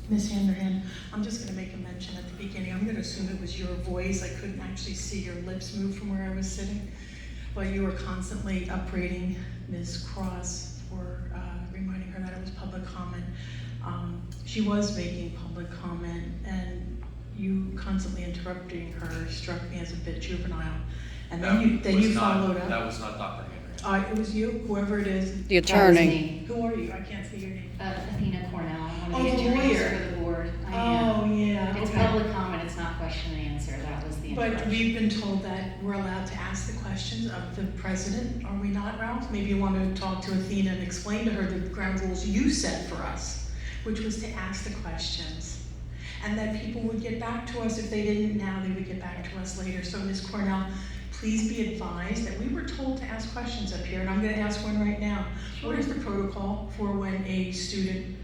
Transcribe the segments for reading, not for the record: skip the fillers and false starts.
Ms. Handerhan, I'm just going to make a mention at the beginning. I'm going to assume it was your voice. I couldn't actually see your lips move from where I was sitting, but you were constantly upbraiding Ms. Cross for reminding her that it was public comment. She was making public comment, and you constantly interrupting her struck me as a bit juvenile. And then you followed up. That was not Dr. Handerhan. It was you, whoever it is. The attorney. Who are you? I can't see your name. Athena Cornell, one Oh, of the the attorneys lawyer. for the board. Oh, yeah. It's okay. public comment, it's not question and answer, that was the But introduction. we've been told that we're allowed to ask the questions of the president, are we not, Ralph? Maybe you want to talk to Athena and explain to her the ground rules you set for us, which was to ask the questions. And that people would get back to us. If they didn't now, they would get back to us later. So Ms. Cornell, please be advised that we were told to ask questions up here, and I'm going to ask one right now. Sure. What is the protocol for when a student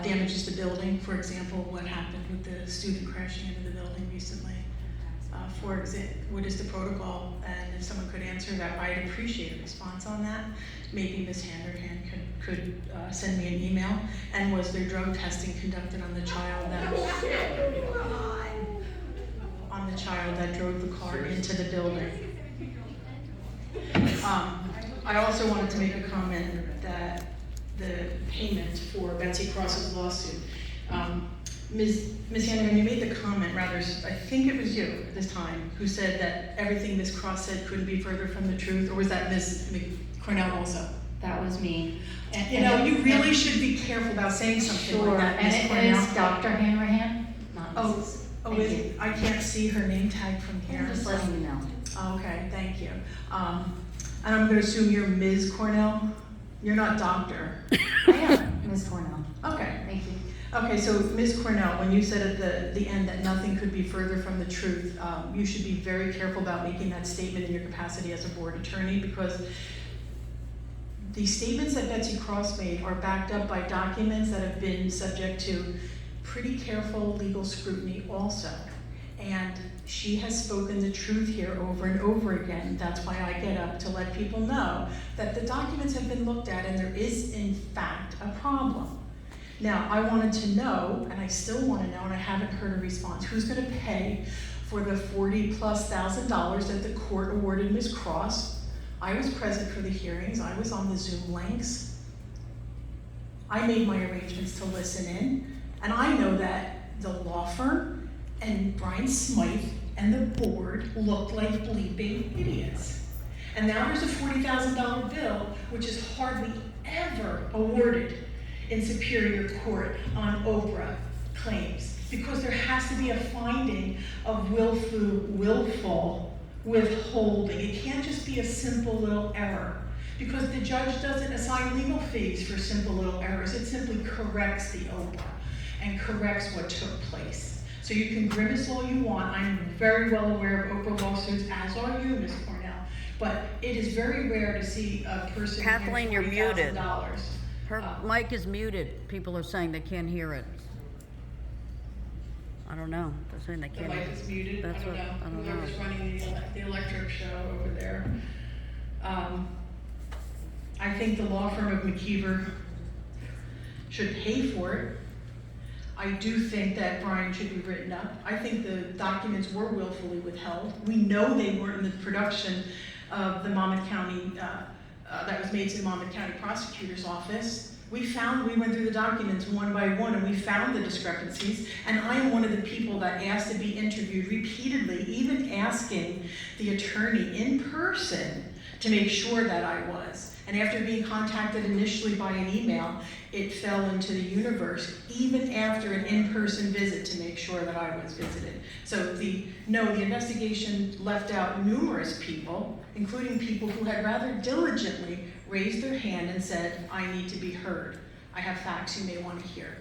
damages the building? For example, what happened with the student crashing into the building recently? For example, what is the protocol? And if someone could answer that, I'd appreciate a response on that. Maybe Ms. Handerhan could send me an email. And was there drug testing conducted on the child that drove the car into the building? I also wanted to make a comment that the payment for Betsy Cross's lawsuit. Ms. Handerhan, you made the comment, rather, I think it was you at this time, who said that everything Ms. Cross said couldn't be further from the truth, or was that Ms. Cornell also? That was me. And, You know, you really should be careful about saying something like that, Ms. And Cornell. it is Dr. Handerhan, not Mrs. Is it? I can't see her name tag from here. I'm just letting you know. Okay, thank you. And I'm gonna assume you're Ms. Cornell? You're not Doctor. I am Ms. Cornell. Okay. Thank you. Okay, so Ms. Cornell, when you said at the end that nothing could be further from the truth, you should be very careful about making that statement in your capacity as a board attorney, because the statements that Betsy Cross made are backed up by documents that have been subject to pretty careful legal scrutiny also. And she has spoken the truth here over and over again. That's why I get up to let people know that the documents have been looked at and there is in fact a problem. Now, I wanted to know, and I still want to know, and I haven't heard a response, who's going to pay for the $40,000+ that the court awarded Ms. Cross. I was present for the hearings. I was on the Zoom links. I made my arrangements to listen in, and I know that the law firm and Brian Smythe and the board looked like bleeping idiots. And now there's a $40,000 bill, which is hardly ever awarded in Superior Court on OPRA claims, because there has to be a finding of willful withholding. It can't just be a simple little error, because the judge doesn't assign legal fees for simple little errors. It simply corrects the OPRA and corrects what took place. So you can grimace all you want. I'm very well aware of OPRA lawsuits, as are you, Ms. Cornell, but it is very rare to see a person Kathleen, you're muted. $40,000. Her mic is muted. People are saying they can't hear it. I don't know. They're saying they The can't. mic is muted. That's I don't what- know. I don't know. Whoever's running the electric show over there. I think the law firm of McKeever should pay for it. I do think that Brian should be written up. I think the documents were willfully withheld. We know they weren't in the production of the Monmouth County, that was made to the Monmouth County Prosecutor's Office. We went through the documents one by one, and we found the discrepancies. And I'm one of the people that asked to be interviewed repeatedly, even asking the attorney in person to make sure that I was. And after being contacted initially by an email, it fell into the universe, even after an in-person visit to make sure that I was visited. So the investigation left out numerous people, including people who had rather diligently raised their hand and said, I need to be heard. I have facts you may want to hear.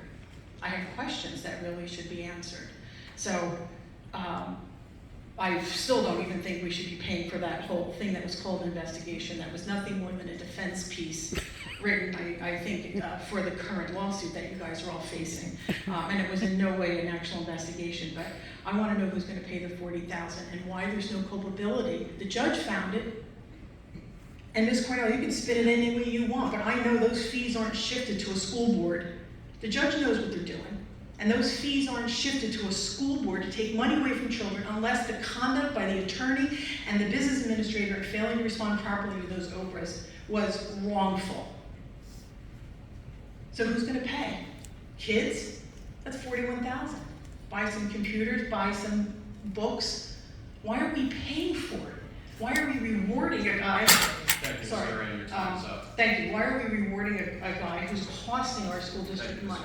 I have questions that really should be answered. So I still don't even think we should be paying for that whole thing that was called investigation. That was nothing more than a defense piece written, I think, for the current lawsuit that you guys are all facing. And it was in no way an actual investigation, but I want to know who's going to pay the $40,000 and why there's no culpability. The judge found it. And Ms. Cornell, you can spin it any way you want, but I know those fees aren't shifted to a school board. The judge knows what they're doing. And those fees aren't shifted to a school board to take money away from children unless the conduct by the attorney and the business administrator in failing to respond properly to those OPRAs was wrongful. So who's gonna pay? Kids? That's $41,000. Buy some computers, buy some books. Why are we paying for it? Why are we rewarding a guy? Thank you, Sorry. Sarah, your time's up. Thank you. Why are we rewarding a guy who's costing our school district money?